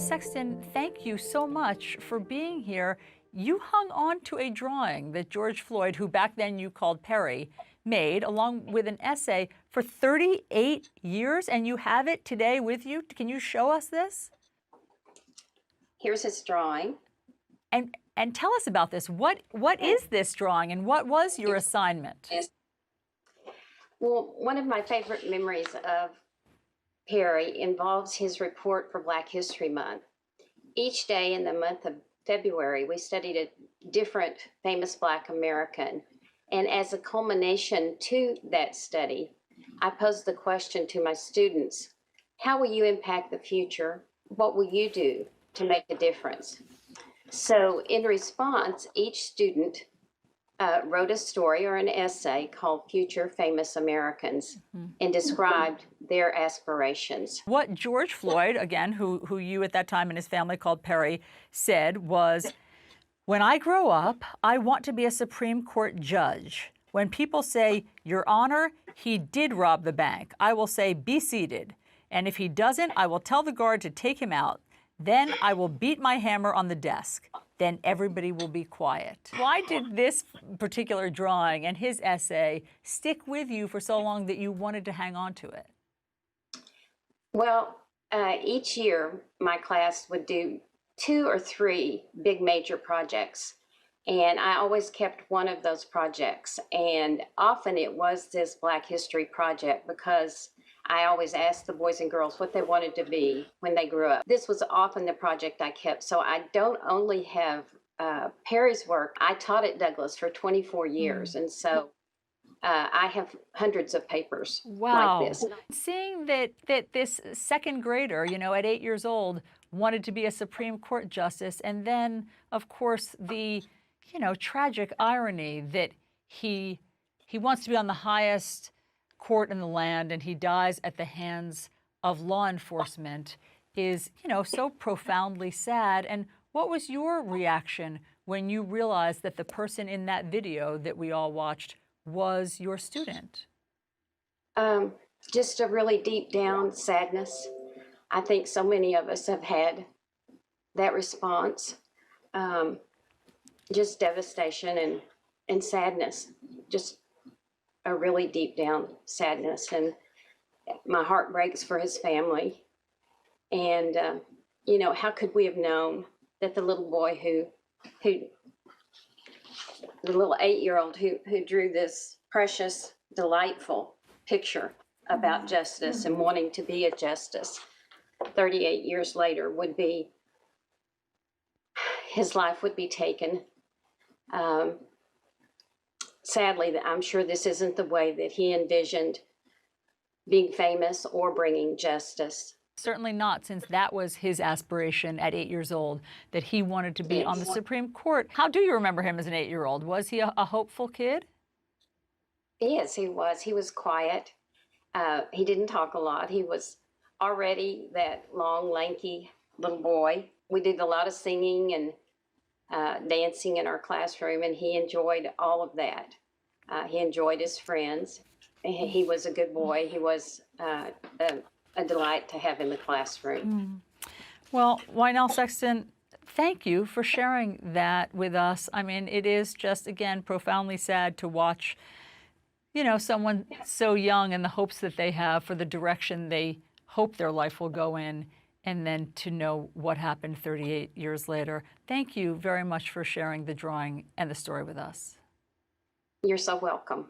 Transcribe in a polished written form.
Sexton, thank you so much for being here. You hung on to a drawing that George Floyd, who back then you called Perry, made, along with an essay, for 38 years, and you have it today with you. Can you show us this? Here's his drawing. And tell us about this. What is this drawing, and what was your assignment? Well, one of my favorite memories of Perry involves his report for Black History Month. Each day in the month of February, we studied a different famous Black American. And as a culmination to that study, I posed the question to my students, how will you impact the future? What will you do to make a difference? So in response, each student wrote a story or an essay called Future Famous Americans and described their aspirations. What George Floyd, again, who you at that time and his family called Perry, said was, when I grow up, I want to be a Supreme Court judge. When people say, Your Honor, he did rob the bank, I will say, be seated. And if he doesn't, I will tell the guard to take him out. Then I will beat my hammer on the desk. Then everybody will be quiet. Why did this particular drawing and his essay stick with you for so long that you wanted to hang on to it? Well, each year my class would do 2 or 3 big major projects. And I always kept one of those projects. And often it was this Black History project because I always asked the boys and girls what they wanted to be when they grew up. This was often the project I kept. So I don't only have Perry's work. I taught at Douglas for 24 years. And so I have hundreds of papers like this. Seeing that this second grader, at 8 years old, wanted to be a Supreme Court justice, and then, of course, the, tragic irony that he wants to be on the highest court in the land and he dies at the hands of law enforcement is, so profoundly sad. And what was your reaction when you realized that the person in that video that we all watched was your student? Just a really deep down sadness. I think so many of us have had that response. Just devastation and sadness, just a really deep down sadness. And my heart breaks for his family. And, how could we have known that the little boy the little 8-year-old who drew this precious, delightful picture about justice and wanting to be a justice 38 years later his life would be taken. Sadly, I'm sure this isn't the way that he envisioned being famous or bringing justice. Certainly not, since that was his aspiration at 8 years old, that he wanted to be on the Supreme Court. How do you remember him as an 8-year-old? Was he a hopeful kid? Yes, he was. He was quiet. He didn't talk a lot. He was already that long, lanky little boy. We did a lot of singing and dancing in our classroom, and he enjoyed all of that. He enjoyed his friends. He was a good boy. He was a delight to have in the classroom. Well, Wynell Sexton, thank you for sharing that with us. I mean, it is just, again, profoundly sad to watch, someone so young and the hopes that they have for the direction they hope their life will go in, and then to know what happened 38 years later. Thank you very much for sharing the drawing and the story with us. You're so welcome.